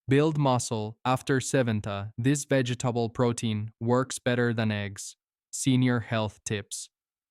Build muscle after 70. This vegetable protein works better than eggs. Senior health tips.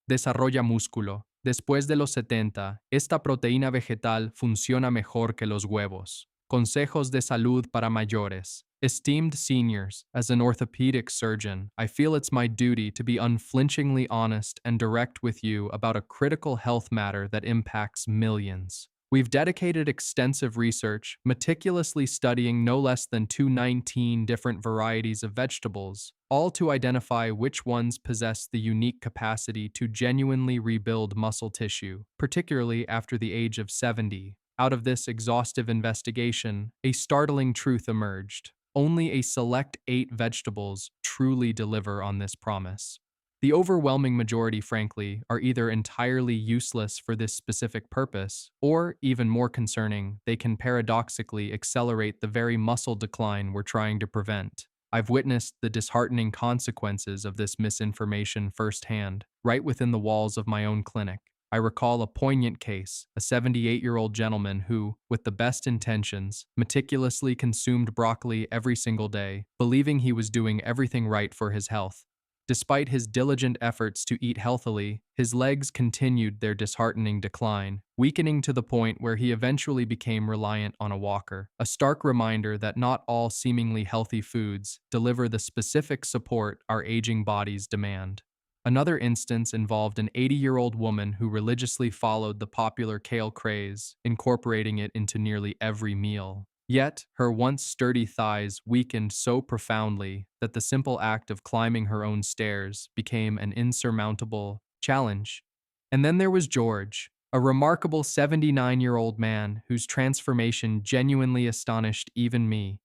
Desarrolla músculo. Después de los 70, esta proteína vegetal funciona mejor que los huevos. Consejos de salud para mayores. Esteemed seniors, as an orthopedic surgeon, I feel it's my duty to be unflinchingly honest and direct with you about a critical health matter that impacts millions. We've dedicated extensive research, meticulously studying no less than 219 different varieties of vegetables, all to identify which ones possess the unique capacity to genuinely rebuild muscle tissue, particularly after the age of 70. Out of this exhaustive investigation, a startling truth emerged. Only a select 8 vegetables truly deliver on this promise. The overwhelming majority, frankly, are either entirely useless for this specific purpose, or, even more concerning, they can paradoxically accelerate the very muscle decline we're trying to prevent. I've witnessed the disheartening consequences of this misinformation firsthand, right within the walls of my own clinic. I recall a poignant case, a 78-year-old gentleman who, with the best intentions, meticulously consumed broccoli every single day, believing he was doing everything right for his health. Despite his diligent efforts to eat healthily, his legs continued their disheartening decline, weakening to the point where he eventually became reliant on a walker, a stark reminder that not all seemingly healthy foods deliver the specific support our aging bodies demand. Another instance involved an 80-year-old woman who religiously followed the popular kale craze, incorporating it into nearly every meal. Yet, her once sturdy thighs weakened so profoundly that the simple act of climbing her own stairs became an insurmountable challenge. And then there was George, a remarkable 79-year-old man whose transformation genuinely astonished even me.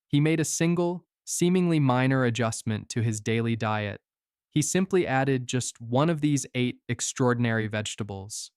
He made a single, seemingly minor adjustment to his daily diet. He simply added just one of these 8 extraordinary vegetables.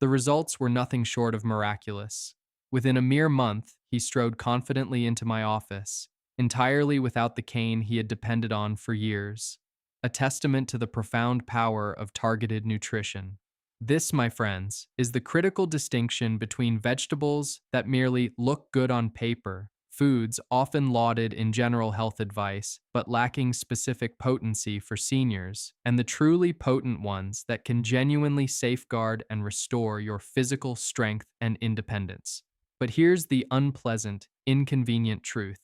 The results were nothing short of miraculous. Within a mere month, he strode confidently into my office, entirely without the cane he had depended on for years, a testament to the profound power of targeted nutrition. This, my friends, is the critical distinction between vegetables that merely look good on paper, foods often lauded in general health advice but lacking specific potency for seniors, and the truly potent ones that can genuinely safeguard and restore your physical strength and independence. But here's the unpleasant, inconvenient truth.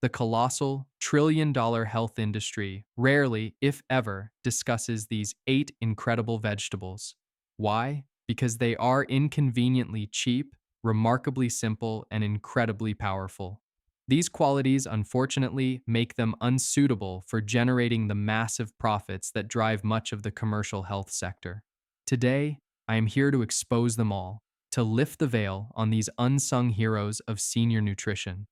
The colossal, trillion-dollar health industry rarely, if ever, discusses these 8 incredible vegetables. Why? Because they are inconveniently cheap, remarkably simple, and incredibly powerful. These qualities, unfortunately, make them unsuitable for generating the massive profits that drive much of the commercial health sector. Today, I am here to expose them all, to lift the veil on these unsung heroes of senior nutrition.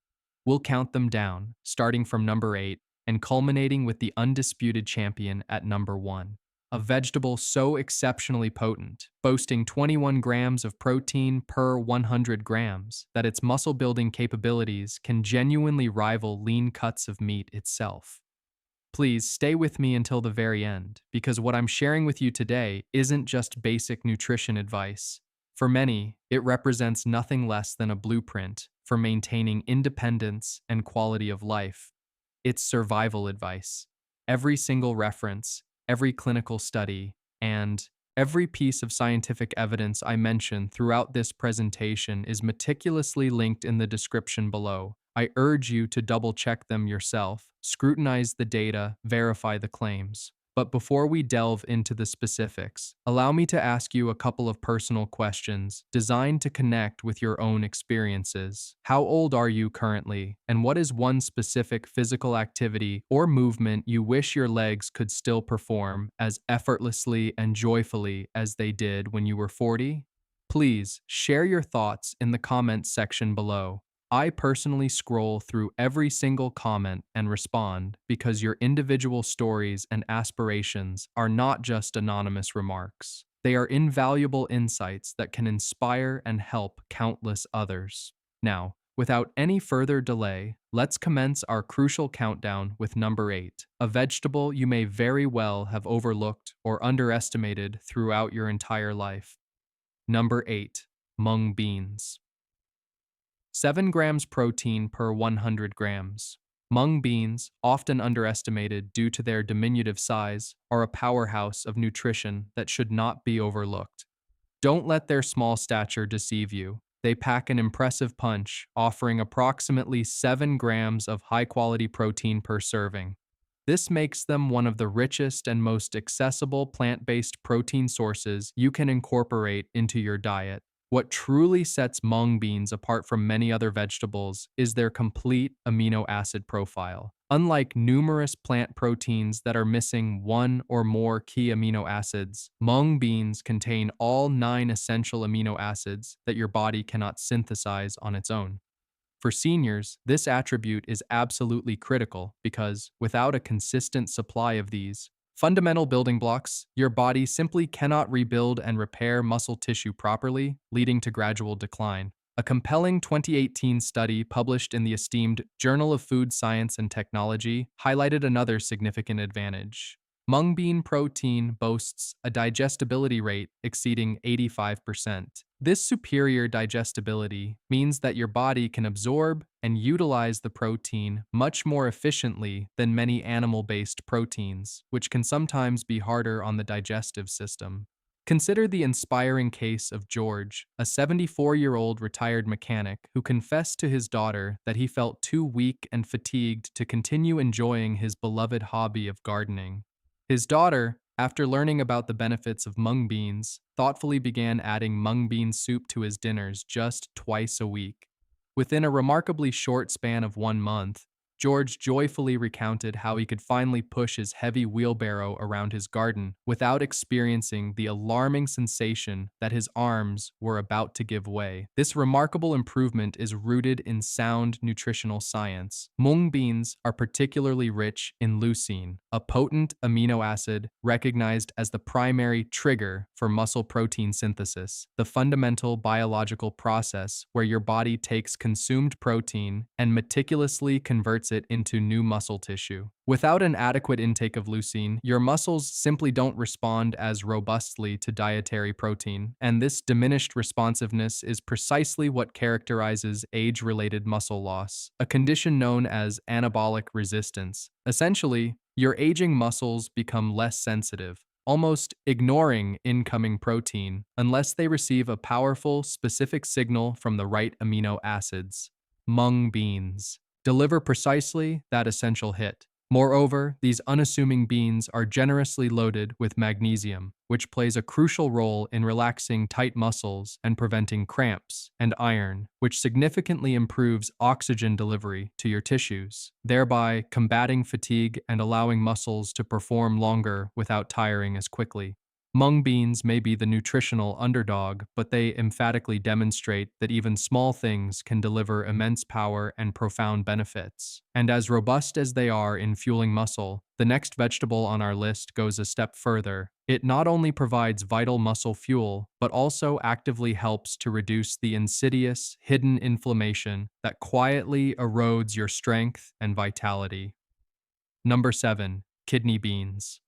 We'll count them down, starting from number 8 and culminating with the undisputed champion at number 1. A vegetable so exceptionally potent, boasting 21 grams of protein per 100 grams, that its muscle-building capabilities can genuinely rival lean cuts of meat itself. Please stay with me until the very end, because what I'm sharing with you today isn't just basic nutrition advice. For many, it represents nothing less than a blueprint for maintaining independence and quality of life. It's survival advice. Every single reference, every clinical study, and every piece of scientific evidence I mention throughout this presentation is meticulously linked in the description below. I urge you to double-check them yourself, scrutinize the data, verify the claims. But before we delve into the specifics, allow me to ask you a couple of personal questions designed to connect with your own experiences. How old are you currently, and what is one specific physical activity or movement you wish your legs could still perform as effortlessly and joyfully as they did when you were 40? Please share your thoughts in the comments section below. I personally scroll through every single comment and respond because your individual stories and aspirations are not just anonymous remarks. They are invaluable insights that can inspire and help countless others. Now, without any further delay, let's commence our crucial countdown with number 8, a vegetable you may very well have overlooked or underestimated throughout your entire life. Number 8, mung beans. 7 grams protein per 100 grams. Mung beans, often underestimated due to their diminutive size, are a powerhouse of nutrition that should not be overlooked. Don't let their small stature deceive you. They pack an impressive punch, offering approximately 7 grams of high-quality protein per serving. This makes them one of the richest and most accessible plant-based protein sources you can incorporate into your diet. What truly sets mung beans apart from many other vegetables is their complete amino acid profile. Unlike numerous plant proteins that are missing one or more key amino acids, mung beans contain all 9 essential amino acids that your body cannot synthesize on its own. For seniors, this attribute is absolutely critical because, without a consistent supply of these fundamental building blocks, your body simply cannot rebuild and repair muscle tissue properly, leading to gradual decline. A compelling 2018 study published in the esteemed Journal of Food Science and Technology highlighted another significant advantage. Mung bean protein boasts a digestibility rate exceeding 85%. This superior digestibility means that your body can absorb and utilize the protein much more efficiently than many animal-based proteins, which can sometimes be harder on the digestive system. Consider the inspiring case of George, a 74-year-old retired mechanic who confessed to his daughter that he felt too weak and fatigued to continue enjoying his beloved hobby of gardening. His daughter, after learning about the benefits of mung beans, thoughtfully began adding mung bean soup to his dinners just twice a week. Within a remarkably short span of 1 month, George joyfully recounted how he could finally push his heavy wheelbarrow around his garden without experiencing the alarming sensation that his arms were about to give way. This remarkable improvement is rooted in sound nutritional science. Mung beans are particularly rich in leucine, a potent amino acid recognized as the primary trigger for muscle protein synthesis, the fundamental biological process where your body takes consumed protein and meticulously converts it into new muscle tissue. Without an adequate intake of leucine, your muscles simply don't respond as robustly to dietary protein, and this diminished responsiveness is precisely what characterizes age-related muscle loss, a condition known as anabolic resistance. Essentially, your aging muscles become less sensitive, almost ignoring incoming protein unless they receive a powerful, specific signal from the right amino acids. Mung beans deliver precisely that essential hit. Moreover, these unassuming beans are generously loaded with magnesium, which plays a crucial role in relaxing tight muscles and preventing cramps, and iron, which significantly improves oxygen delivery to your tissues, thereby combating fatigue and allowing muscles to perform longer without tiring as quickly. Mung beans may be the nutritional underdog, but they emphatically demonstrate that even small things can deliver immense power and profound benefits. And as robust as they are in fueling muscle, the next vegetable on our list goes a step further. It not only provides vital muscle fuel, but also actively helps to reduce the insidious, hidden inflammation that quietly erodes your strength and vitality. Number 7. Kidney beans.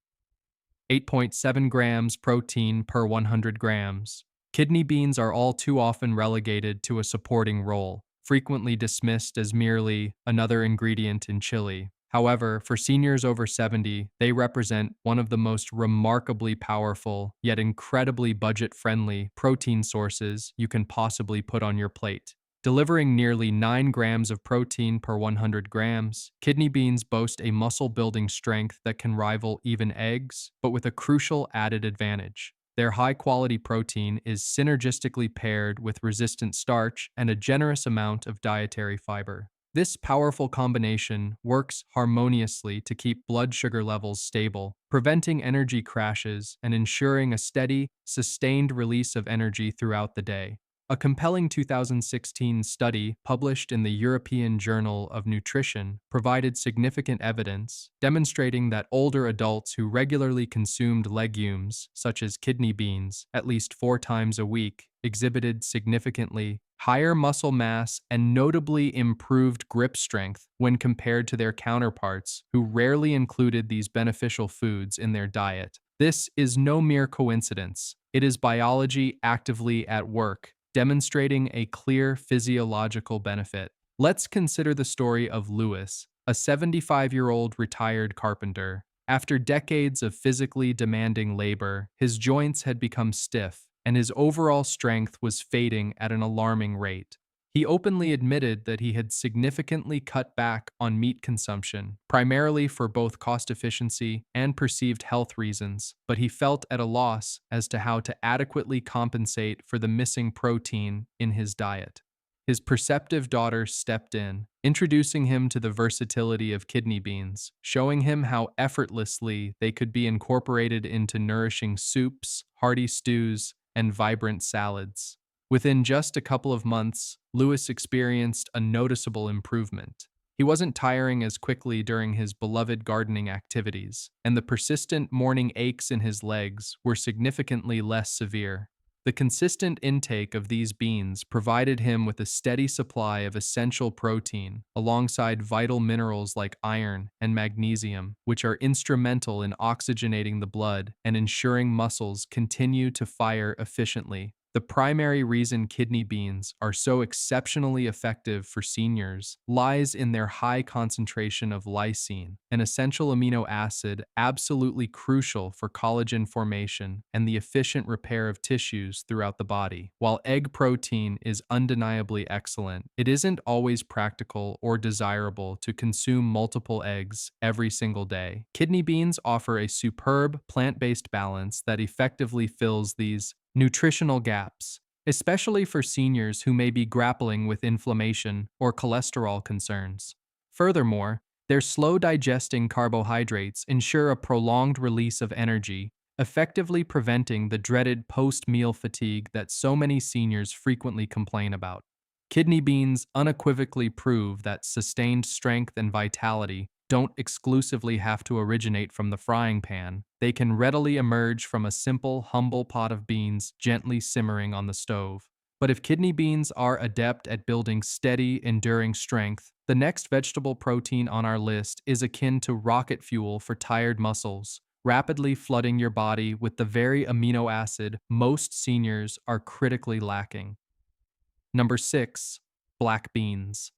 8.7 grams protein per 100 grams. Kidney beans are all too often relegated to a supporting role, frequently dismissed as merely another ingredient in chili. However, for seniors over 70, they represent one of the most remarkably powerful, yet incredibly budget-friendly protein sources you can possibly put on your plate. Delivering nearly 9 grams of protein per 100 grams, kidney beans boast a muscle-building strength that can rival even eggs, but with a crucial added advantage. Their high-quality protein is synergistically paired with resistant starch and a generous amount of dietary fiber. This powerful combination works harmoniously to keep blood sugar levels stable, preventing energy crashes and ensuring a steady, sustained release of energy throughout the day. A compelling 2016 study published in the European Journal of Nutrition provided significant evidence demonstrating that older adults who regularly consumed legumes, such as kidney beans, at least 4 times a week, exhibited significantly higher muscle mass and notably improved grip strength when compared to their counterparts who rarely included these beneficial foods in their diet. This is no mere coincidence. It is biology actively at work. demonstrating a clear physiological benefit. Let's consider the story of Lewis, a 75-year-old retired carpenter. After decades of physically demanding labor, his joints had become stiff, and his overall strength was fading at an alarming rate. He openly admitted that he had significantly cut back on meat consumption, primarily for both cost efficiency and perceived health reasons, but he felt at a loss as to how to adequately compensate for the missing protein in his diet. His perceptive daughter stepped in, introducing him to the versatility of kidney beans, showing him how effortlessly they could be incorporated into nourishing soups, hearty stews, and vibrant salads. Within just a couple of months, Lewis experienced a noticeable improvement. He wasn't tiring as quickly during his beloved gardening activities, and the persistent morning aches in his legs were significantly less severe. The consistent intake of these beans provided him with a steady supply of essential protein, alongside vital minerals like iron and magnesium, which are instrumental in oxygenating the blood and ensuring muscles continue to fire efficiently. The primary reason kidney beans are so exceptionally effective for seniors lies in their high concentration of lysine, an essential amino acid absolutely crucial for collagen formation and the efficient repair of tissues throughout the body. While egg protein is undeniably excellent, it isn't always practical or desirable to consume multiple eggs every single day. Kidney beans offer a superb plant-based balance that effectively fills these nutritional gaps, especially for seniors who may be grappling with inflammation or cholesterol concerns. Furthermore, their slow digesting carbohydrates ensure a prolonged release of energy, effectively preventing the dreaded post-meal fatigue that so many seniors frequently complain about. Kidney beans unequivocally prove that sustained strength and vitality don't exclusively have to originate from the frying pan. They can readily emerge from a simple, humble pot of beans gently simmering on the stove. But if kidney beans are adept at building steady, enduring strength, the next vegetable protein on our list is akin to rocket fuel for tired muscles, rapidly flooding your body with the very amino acid most seniors are critically lacking. Number 6. Black beans.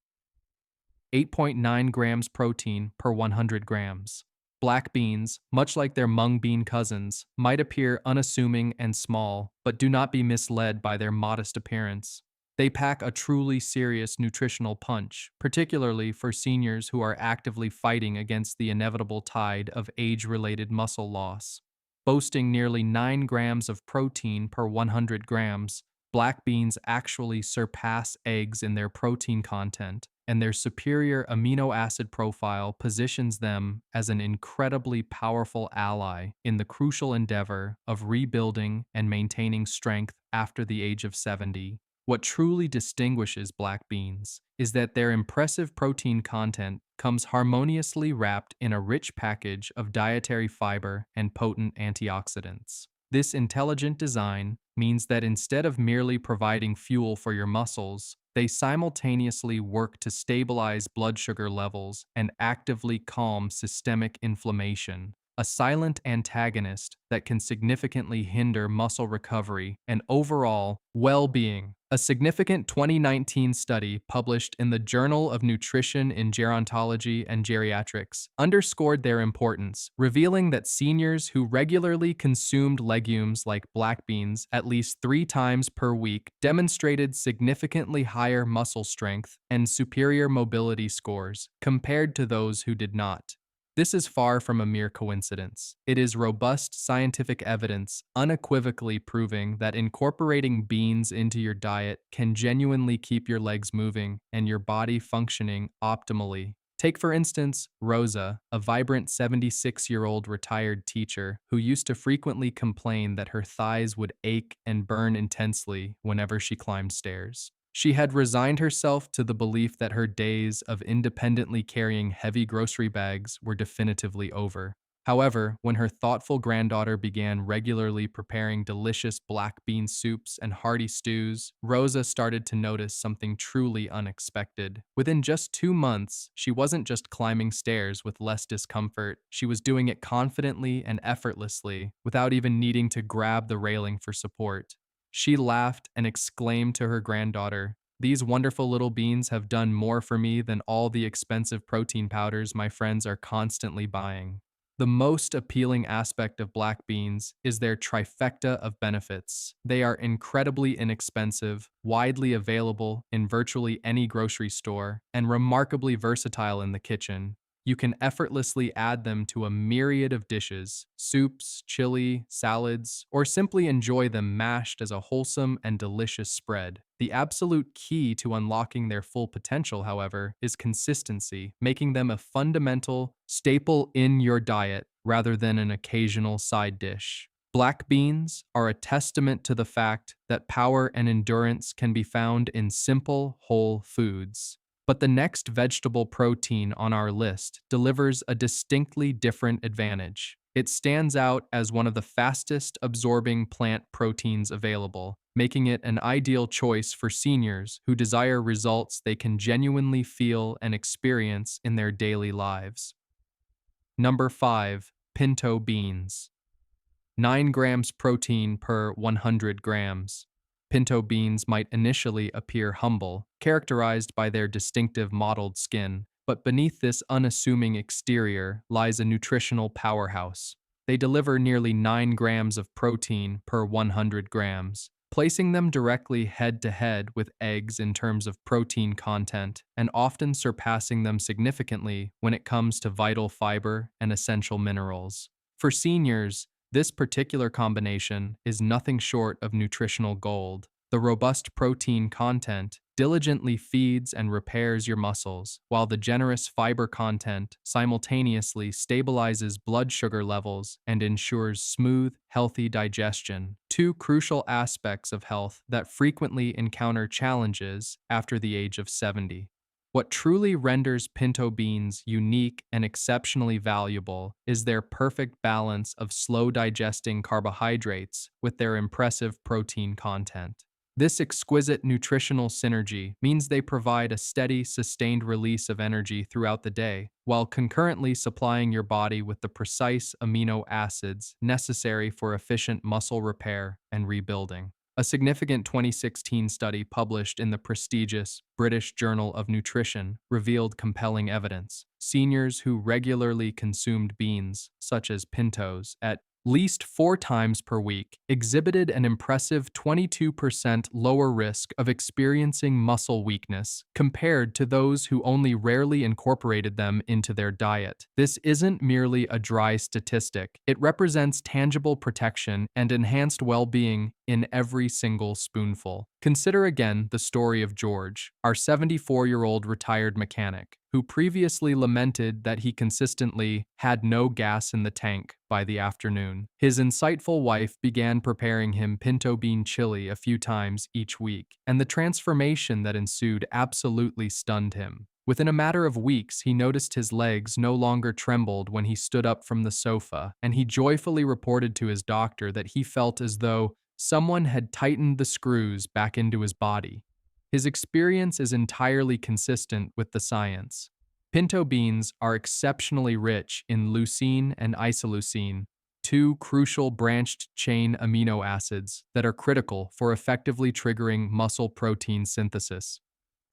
8.9 grams protein per 100 grams. Black beans, much like their mung bean cousins, might appear unassuming and small, but do not be misled by their modest appearance. They pack a truly serious nutritional punch, particularly for seniors who are actively fighting against the inevitable tide of age-related muscle loss. Boasting nearly 9 grams of protein per 100 grams, black beans actually surpass eggs in their protein content, and their superior amino acid profile positions them as an incredibly powerful ally in the crucial endeavor of rebuilding and maintaining strength after the age of 70. What truly distinguishes black beans is that their impressive protein content comes harmoniously wrapped in a rich package of dietary fiber and potent antioxidants. This intelligent design means that instead of merely providing fuel for your muscles, they simultaneously work to stabilize blood sugar levels and actively calm systemic inflammation, a silent antagonist that can significantly hinder muscle recovery and overall well-being. A significant 2019 study published in the Journal of Nutrition in Gerontology and Geriatrics underscored their importance, revealing that seniors who regularly consumed legumes like black beans at least 3 times per week demonstrated significantly higher muscle strength and superior mobility scores compared to those who did not. This is far from a mere coincidence. It is robust scientific evidence unequivocally proving that incorporating beans into your diet can genuinely keep your legs moving and your body functioning optimally. Take, for instance, Rosa, a vibrant 76-year-old retired teacher who used to frequently complain that her thighs would ache and burn intensely whenever she climbed stairs. She had resigned herself to the belief that her days of independently carrying heavy grocery bags were definitively over. However, when her thoughtful granddaughter began regularly preparing delicious black bean soups and hearty stews, Rosa started to notice something truly unexpected. Within just 2 months, she wasn't just climbing stairs with less discomfort, she was doing it confidently and effortlessly, without even needing to grab the railing for support. She laughed and exclaimed to her granddaughter, "These wonderful little beans have done more for me than all the expensive protein powders my friends are constantly buying." The most appealing aspect of black beans is their trifecta of benefits. They are incredibly inexpensive, widely available in virtually any grocery store, and remarkably versatile in the kitchen. You can effortlessly add them to a myriad of dishes, soups, chili, salads, or simply enjoy them mashed as a wholesome and delicious spread. The absolute key to unlocking their full potential, however, is consistency, making them a fundamental staple in your diet rather than an occasional side dish. Black beans are a testament to the fact that power and endurance can be found in simple, whole foods. But the next vegetable protein on our list delivers a distinctly different advantage. It stands out as one of the fastest absorbing plant proteins available, making it an ideal choice for seniors who desire results they can genuinely feel and experience in their daily lives. Number 5. Pinto beans. 9 grams protein per 100 grams. Pinto beans might initially appear humble, characterized by their distinctive mottled skin, but beneath this unassuming exterior lies a nutritional powerhouse. They deliver nearly 9 grams of protein per 100 grams, placing them directly head-to-head with eggs in terms of protein content, and often surpassing them significantly when it comes to vital fiber and essential minerals. For seniors, this particular combination is nothing short of nutritional gold. The robust protein content diligently feeds and repairs your muscles, while the generous fiber content simultaneously stabilizes blood sugar levels and ensures smooth, healthy digestion. Two crucial aspects of health that frequently encounter challenges after the age of 70. What truly renders pinto beans unique and exceptionally valuable is their perfect balance of slow-digesting carbohydrates with their impressive protein content. This exquisite nutritional synergy means they provide a steady, sustained release of energy throughout the day, while concurrently supplying your body with the precise amino acids necessary for efficient muscle repair and rebuilding. A significant 2016 study published in the prestigious British Journal of Nutrition revealed compelling evidence. Seniors who regularly consumed beans, such as pintos, at least 4 times per week, exhibited an impressive 22% lower risk of experiencing muscle weakness compared to those who only rarely incorporated them into their diet. This isn't merely a dry statistic. It represents tangible protection and enhanced well-being in every single spoonful. Consider again the story of George, our 74-year-old retired mechanic, who previously lamented that he consistently had no gas in the tank by the afternoon. His insightful wife began preparing him pinto bean chili a few times each week, and the transformation that ensued absolutely stunned him. Within a matter of weeks, he noticed his legs no longer trembled when he stood up from the sofa, and he joyfully reported to his doctor that he felt as though someone had tightened the screws back into his body. His experience is entirely consistent with the science. Pinto beans are exceptionally rich in leucine and isoleucine, two crucial branched-chain amino acids that are critical for effectively triggering muscle protein synthesis.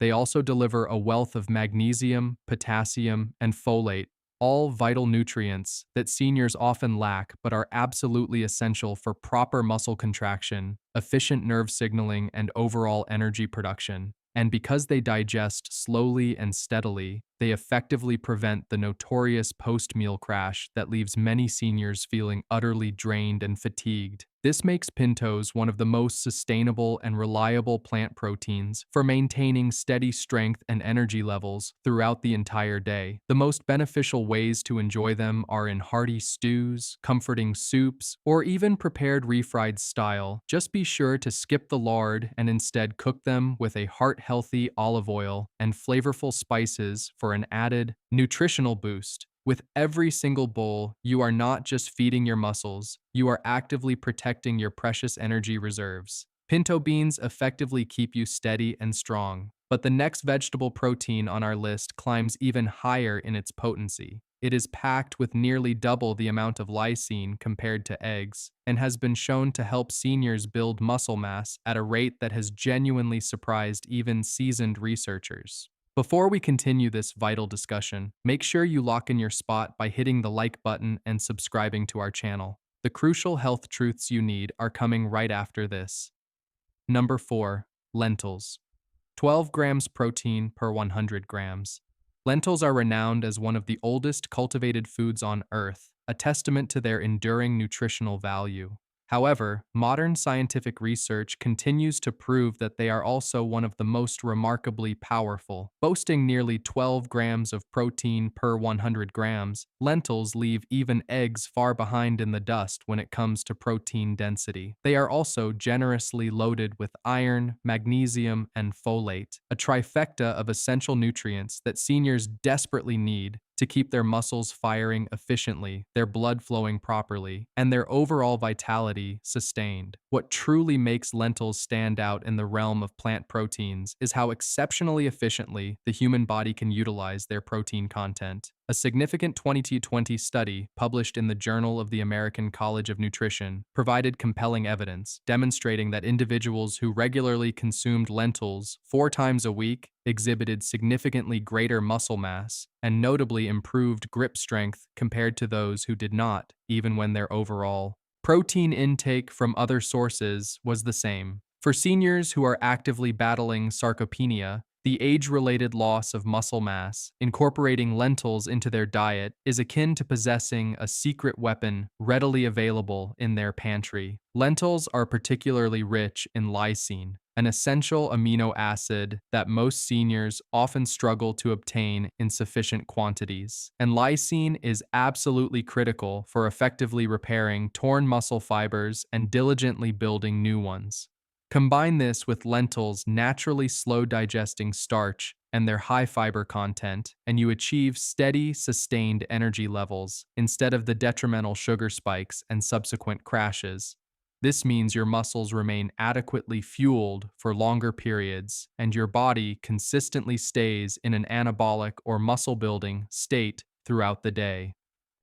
They also deliver a wealth of magnesium, potassium, and folate, all vital nutrients that seniors often lack but are absolutely essential for proper muscle contraction, efficient nerve signaling, and overall energy production. And because they digest slowly and steadily, they effectively prevent the notorious post-meal crash that leaves many seniors feeling utterly drained and fatigued. This makes pintos one of the most sustainable and reliable plant proteins for maintaining steady strength and energy levels throughout the entire day. The most beneficial ways to enjoy them are in hearty stews, comforting soups, or even prepared refried style. Just be sure to skip the lard and instead cook them with a heart-healthy olive oil and flavorful spices for an added nutritional boost. With every single bowl, you are not just feeding your muscles, you are actively protecting your precious energy reserves. Pinto beans effectively keep you steady and strong, but the next vegetable protein on our list climbs even higher in its potency. It is packed with nearly double the amount of lysine compared to eggs, and has been shown to help seniors build muscle mass at a rate that has genuinely surprised even seasoned researchers. Before we continue this vital discussion, make sure you lock in your spot by hitting the like button and subscribing to our channel. The crucial health truths you need are coming right after this. Number 4. Lentils. 12 grams protein per 100 grams. Lentils are renowned as one of the oldest cultivated foods on Earth, a testament to their enduring nutritional value. However, modern scientific research continues to prove that they are also one of the most remarkably powerful. Boasting nearly 12 grams of protein per 100 grams, lentils leave even eggs far behind in the dust when it comes to protein density. They are also generously loaded with iron, magnesium, and folate, a trifecta of essential nutrients that seniors desperately need to keep their muscles firing efficiently, their blood flowing properly, and their overall vitality sustained. What truly makes lentils stand out in the realm of plant proteins is how exceptionally efficiently the human body can utilize their protein content. A significant 2020 study published in the Journal of the American College of Nutrition provided compelling evidence demonstrating that individuals who regularly consumed lentils 4 times a week exhibited significantly greater muscle mass and notably improved grip strength compared to those who did not, even when their overall protein intake from other sources was the same. For seniors who are actively battling sarcopenia, the age-related loss of muscle mass, incorporating lentils into their diet is akin to possessing a secret weapon readily available in their pantry. Lentils are particularly rich in lysine, an essential amino acid that most seniors often struggle to obtain in sufficient quantities. And lysine is absolutely critical for effectively repairing torn muscle fibers and diligently building new ones. Combine this with lentils' naturally slow digesting starch and their high fiber content, and you achieve steady, sustained energy levels instead of the detrimental sugar spikes and subsequent crashes. This means your muscles remain adequately fueled for longer periods, and your body consistently stays in an anabolic or muscle-building state throughout the day.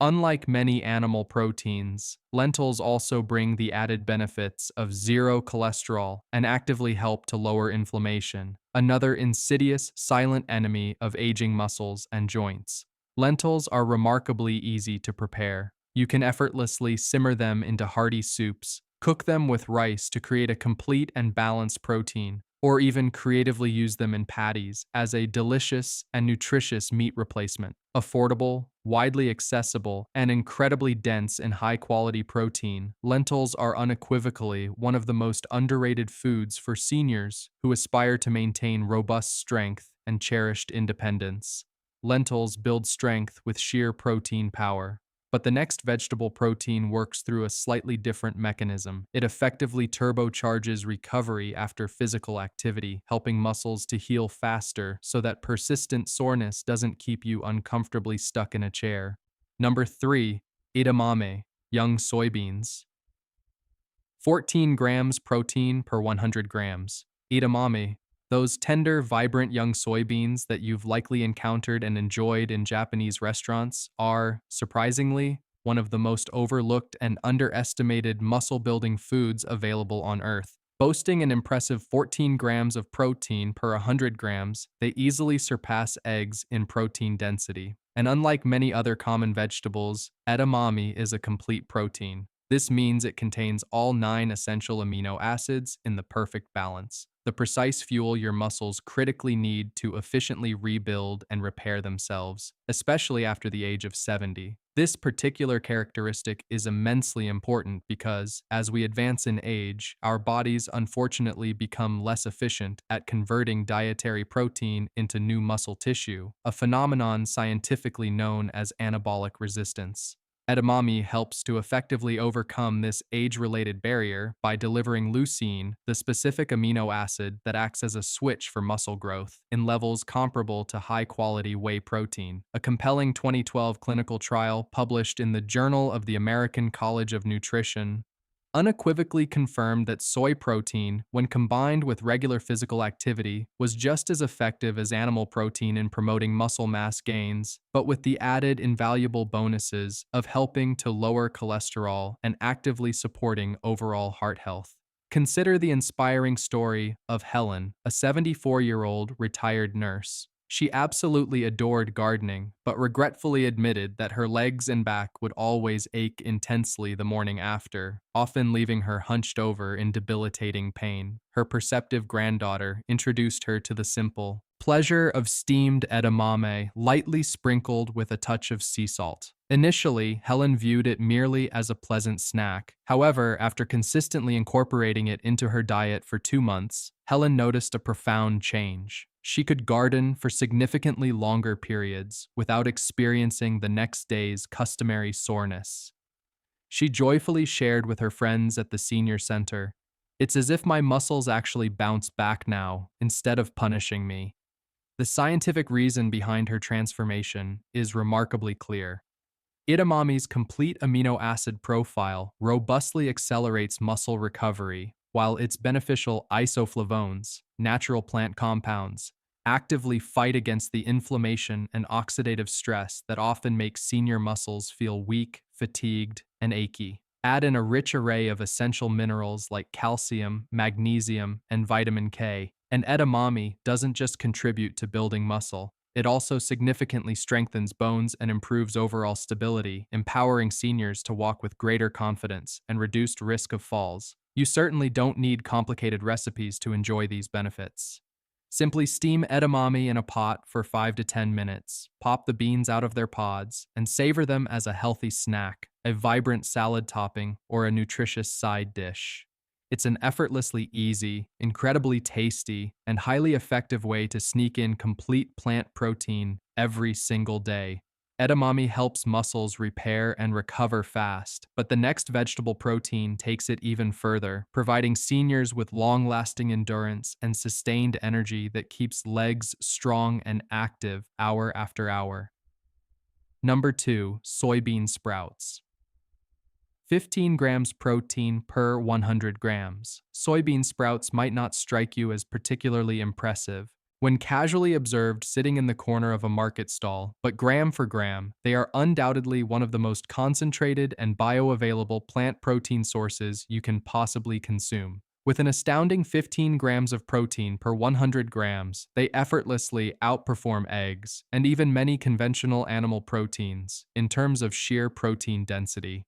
Unlike many animal proteins, lentils also bring the added benefits of zero cholesterol and actively help to lower inflammation, another insidious, silent enemy of aging muscles and joints. Lentils are remarkably easy to prepare. You can effortlessly simmer them into hearty soups, cook them with rice to create a complete and balanced protein, or even creatively use them in patties as a delicious and nutritious meat replacement. Affordable, widely accessible, and incredibly dense in high-quality protein, lentils are unequivocally one of the most underrated foods for seniors who aspire to maintain robust strength and cherished independence. Lentils build strength with sheer protein power. But the next vegetable protein works through a slightly different mechanism. It effectively turbocharges recovery after physical activity, helping muscles to heal faster so that persistent soreness doesn't keep you uncomfortably stuck in a chair. Number 3. Edamame, young soybeans. 14 grams protein per 100 grams. Edamame, those tender, vibrant young soybeans that you've likely encountered and enjoyed in Japanese restaurants, are, surprisingly, one of the most overlooked and underestimated muscle-building foods available on Earth. Boasting an impressive 14 grams of protein per 100 grams, they easily surpass eggs in protein density. And unlike many other common vegetables, edamame is a complete protein. This means it contains all 9 essential amino acids in the perfect balance, the precise fuel your muscles critically need to efficiently rebuild and repair themselves, especially after the age of 70. This particular characteristic is immensely important because, as we advance in age, our bodies unfortunately become less efficient at converting dietary protein into new muscle tissue, a phenomenon scientifically known as anabolic resistance. Edamame helps to effectively overcome this age-related barrier by delivering leucine, the specific amino acid that acts as a switch for muscle growth, in levels comparable to high-quality whey protein. A compelling 2012 clinical trial published in the Journal of the American College of Nutrition unequivocally confirmed that soy protein, when combined with regular physical activity, was just as effective as animal protein in promoting muscle mass gains, but with the added invaluable bonuses of helping to lower cholesterol and actively supporting overall heart health. Consider the inspiring story of Helen, a 74-year-old retired nurse. She absolutely adored gardening, but regretfully admitted that her legs and back would always ache intensely the morning after, often leaving her hunched over in debilitating pain. Her perceptive granddaughter introduced her to the simple pleasure of steamed edamame, lightly sprinkled with a touch of sea salt. Initially, Helen viewed it merely as a pleasant snack. However, after consistently incorporating it into her diet for 2 months, Helen noticed a profound change. She could garden for significantly longer periods without experiencing the next day's customary soreness. She joyfully shared with her friends at the senior center, "It's as if my muscles actually bounce back now, instead of punishing me." The scientific reason behind her transformation is remarkably clear. Edamame's complete amino acid profile robustly accelerates muscle recovery, while its beneficial isoflavones, natural plant compounds, actively fight against the inflammation and oxidative stress that often makes senior muscles feel weak, fatigued, and achy. Add in a rich array of essential minerals like calcium, magnesium, and vitamin K, and edamame doesn't just contribute to building muscle. It also significantly strengthens bones and improves overall stability, empowering seniors to walk with greater confidence and reduced risk of falls. You certainly don't need complicated recipes to enjoy these benefits. Simply steam edamame in a pot for 5 to 10 minutes, pop the beans out of their pods, and savor them as a healthy snack, a vibrant salad topping, or a nutritious side dish. It's an effortlessly easy, incredibly tasty, and highly effective way to sneak in complete plant protein every single day. Edamame helps muscles repair and recover fast, but the next vegetable protein takes it even further, providing seniors with long-lasting endurance and sustained energy that keeps legs strong and active hour after hour. Number 2, soybean sprouts. 15 grams protein per 100 grams. Soybean sprouts might not strike you as particularly impressive when casually observed sitting in the corner of a market stall, but gram for gram, they are undoubtedly one of the most concentrated and bioavailable plant protein sources you can possibly consume. With an astounding 15 grams of protein per 100 grams, they effortlessly outperform eggs and even many conventional animal proteins in terms of sheer protein density.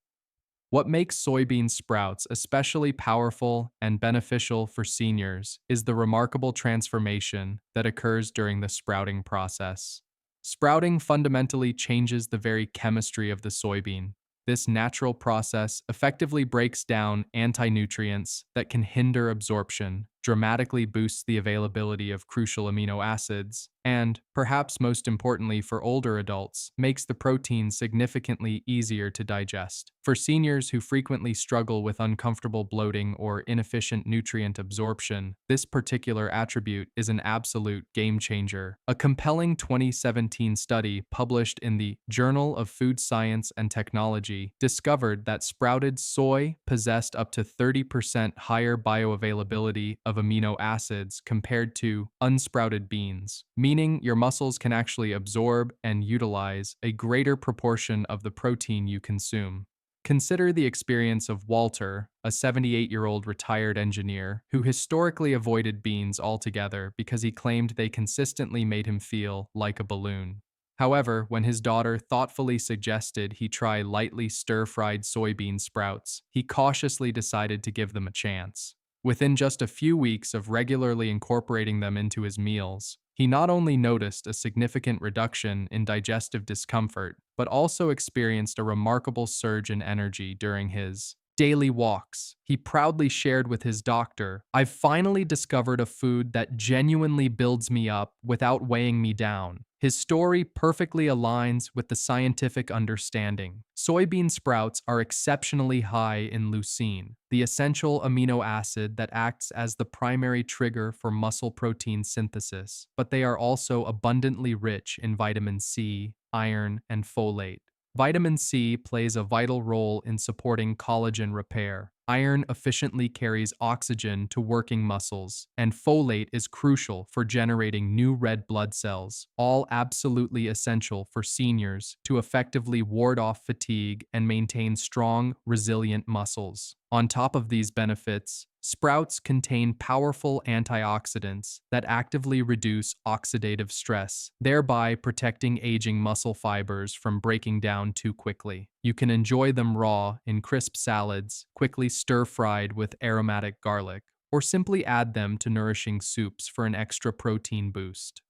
What makes soybean sprouts especially powerful and beneficial for seniors is the remarkable transformation that occurs during the sprouting process. Sprouting fundamentally changes the very chemistry of the soybean. This natural process effectively breaks down anti-nutrients that can hinder absorption, dramatically boosts the availability of crucial amino acids, and, perhaps most importantly for older adults, makes the protein significantly easier to digest. For seniors who frequently struggle with uncomfortable bloating or inefficient nutrient absorption, this particular attribute is an absolute game changer. A compelling 2017 study published in the Journal of Food Science and Technology discovered that sprouted soy possessed up to 30% higher bioavailability of amino acids compared to unsprouted beans, meaning your muscles can actually absorb and utilize a greater proportion of the protein you consume. Consider the experience of Walter, a 78-year-old retired engineer who historically avoided beans altogether because he claimed they consistently made him feel like a balloon. However, when his daughter thoughtfully suggested he try lightly stir-fried soybean sprouts, he cautiously decided to give them a chance. Within just a few weeks of regularly incorporating them into his meals, he not only noticed a significant reduction in digestive discomfort, but also experienced a remarkable surge in energy during his daily walks. He proudly shared with his doctor, "I've finally discovered a food that genuinely builds me up without weighing me down." His story perfectly aligns with the scientific understanding. Soybean sprouts are exceptionally high in leucine, the essential amino acid that acts as the primary trigger for muscle protein synthesis, but they are also abundantly rich in vitamin C, iron, and folate. Vitamin C plays a vital role in supporting collagen repair, Iron efficiently carries oxygen to working muscles, and folate is crucial for generating new red blood cells, all absolutely essential for seniors to effectively ward off fatigue and maintain strong, resilient muscles. On top of these benefits, sprouts contain powerful antioxidants that actively reduce oxidative stress, thereby protecting aging muscle fibers from breaking down too quickly. You can enjoy them raw in crisp salads, quickly stir-fried with aromatic garlic, or simply add them to nourishing soups for an extra protein boost.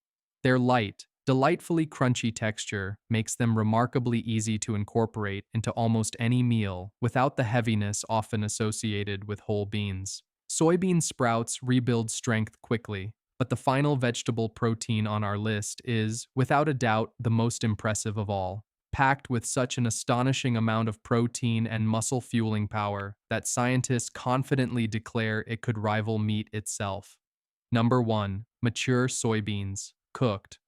Their light, delightfully crunchy texture makes them remarkably easy to incorporate into almost any meal without the heaviness often associated with whole beans. Soybean sprouts rebuild strength quickly, but the final vegetable protein on our list is, without a doubt, the most impressive of all. Packed with such an astonishing amount of protein and muscle fueling power that scientists confidently declare it could rival meat itself. Number 1. Mature soybeans, cooked.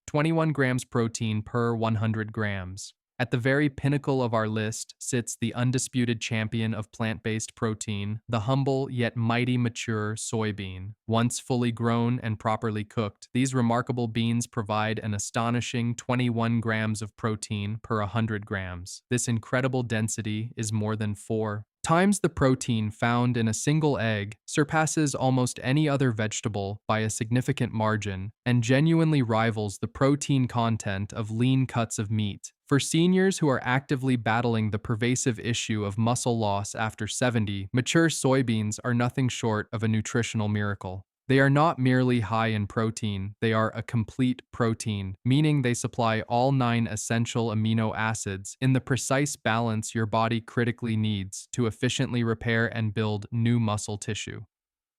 21 grams protein per 100 grams. At the very pinnacle of our list sits the undisputed champion of plant-based protein, the humble yet mighty mature soybean. Once fully grown and properly cooked, these remarkable beans provide an astonishing 21 grams of protein per 100 grams. This incredible density is more than 4 times the protein found in a single egg, surpasses almost any other vegetable by a significant margin, and genuinely rivals the protein content of lean cuts of meat. For seniors who are actively battling the pervasive issue of muscle loss after 70, mature soybeans are nothing short of a nutritional miracle. They are not merely high in protein, they are a complete protein, meaning they supply all 9 essential amino acids in the precise balance your body critically needs to efficiently repair and build new muscle tissue.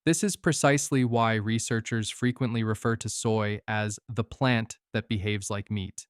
This is precisely why researchers frequently refer to soy as the plant that behaves like meat.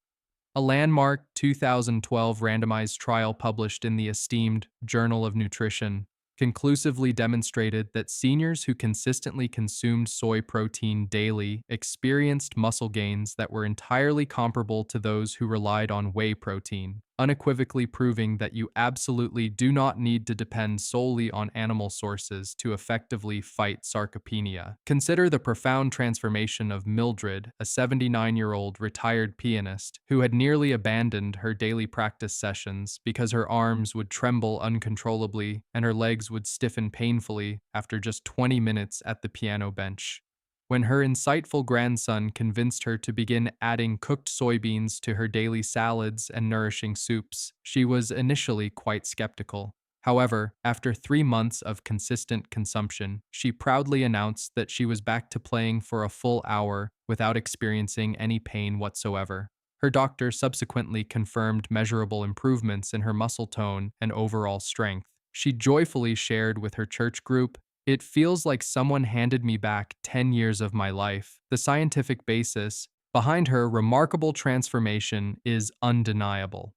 A landmark 2012 randomized trial published in the esteemed Journal of Nutrition conclusively demonstrated that seniors who consistently consumed soy protein daily experienced muscle gains that were entirely comparable to those who relied on whey protein, unequivocally proving that you absolutely do not need to depend solely on animal sources to effectively fight sarcopenia. Consider the profound transformation of Mildred, a 79-year-old retired pianist who had nearly abandoned her daily practice sessions because her arms would tremble uncontrollably and her legs would stiffen painfully after just 20 minutes at the piano bench. When her insightful grandson convinced her to begin adding cooked soybeans to her daily salads and nourishing soups, she was initially quite skeptical. However, after 3 months of consistent consumption, she proudly announced that she was back to playing for a full hour without experiencing any pain whatsoever. Her doctor subsequently confirmed measurable improvements in her muscle tone and overall strength. She joyfully shared with her church group, "It feels like someone handed me back 10 years of my life." The scientific basis behind her remarkable transformation is undeniable.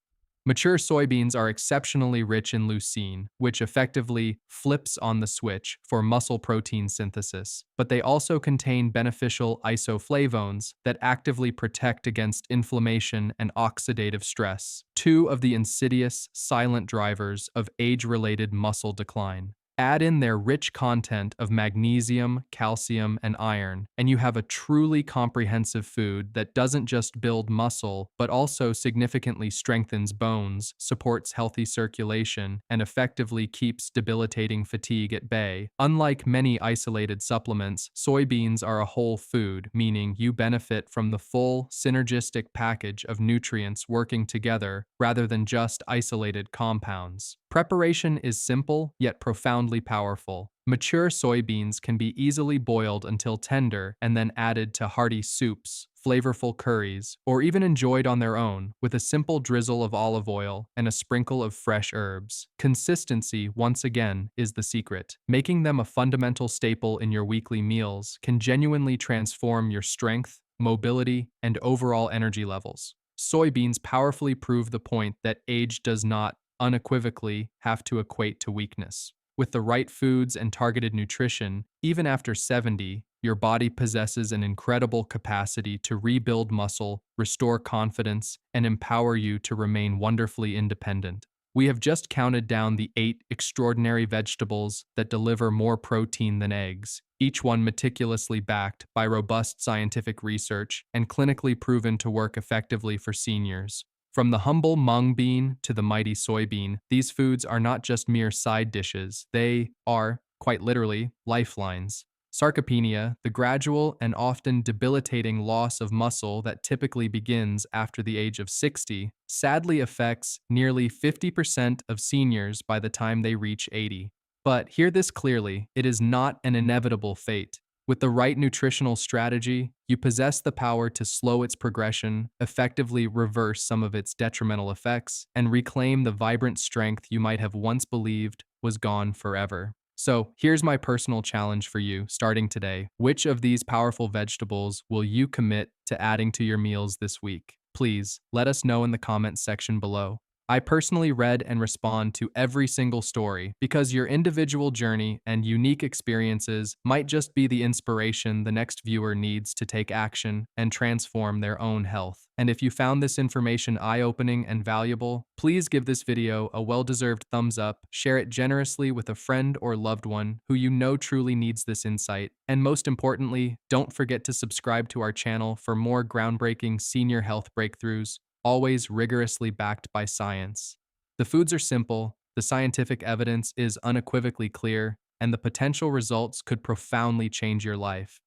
Mature soybeans are exceptionally rich in leucine, which effectively flips on the switch for muscle protein synthesis, but they also contain beneficial isoflavones that actively protect against inflammation and oxidative stress, 2 of the insidious, silent drivers of age-related muscle decline. Add in their rich content of magnesium, calcium, and iron, and you have a truly comprehensive food that doesn't just build muscle, but also significantly strengthens bones, supports healthy circulation, and effectively keeps debilitating fatigue at bay. Unlike many isolated supplements, soybeans are a whole food, meaning you benefit from the full, synergistic package of nutrients working together rather than just isolated compounds. Preparation is simple, yet profoundly powerful. Mature soybeans can be easily boiled until tender and then added to hearty soups, flavorful curries, or even enjoyed on their own with a simple drizzle of olive oil and a sprinkle of fresh herbs. Consistency, once again, is the secret. Making them a fundamental staple in your weekly meals can genuinely transform your strength, mobility, and overall energy levels. Soybeans powerfully prove the point that age does not unequivocally have to equate to weakness. With the right foods and targeted nutrition, even after 70, your body possesses an incredible capacity to rebuild muscle, restore confidence, and empower you to remain wonderfully independent. We have just counted down the 8 extraordinary vegetables that deliver more protein than eggs, each one meticulously backed by robust scientific research and clinically proven to work effectively for seniors. From the humble mung bean to the mighty soybean, these foods are not just mere side dishes, they are, quite literally, lifelines. Sarcopenia, the gradual and often debilitating loss of muscle that typically begins after the age of 60, sadly affects nearly 50% of seniors by the time they reach 80. But hear this clearly, it is not an inevitable fate. With the right nutritional strategy, you possess the power to slow its progression, effectively reverse some of its detrimental effects, and reclaim the vibrant strength you might have once believed was gone forever. So, here's my personal challenge for you starting today. Which of these powerful vegetables will you commit to adding to your meals this week? Please let us know in the comments section below. I personally read and respond to every single story because your individual journey and unique experiences might just be the inspiration the next viewer needs to take action and transform their own health. And if you found this information eye-opening and valuable, please give this video a well-deserved thumbs up, share it generously with a friend or loved one who you know truly needs this insight, and most importantly, don't forget to subscribe to our channel for more groundbreaking senior health breakthroughs, always rigorously backed by science. The foods are simple, the scientific evidence is unequivocally clear, and the potential results could profoundly change your life.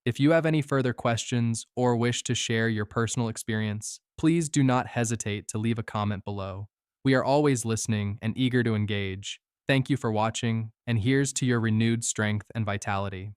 If you have any further questions or wish to share your personal experience, please do not hesitate to leave a comment below. We are always listening and eager to engage. Thank you for watching, and here's to your renewed strength and vitality.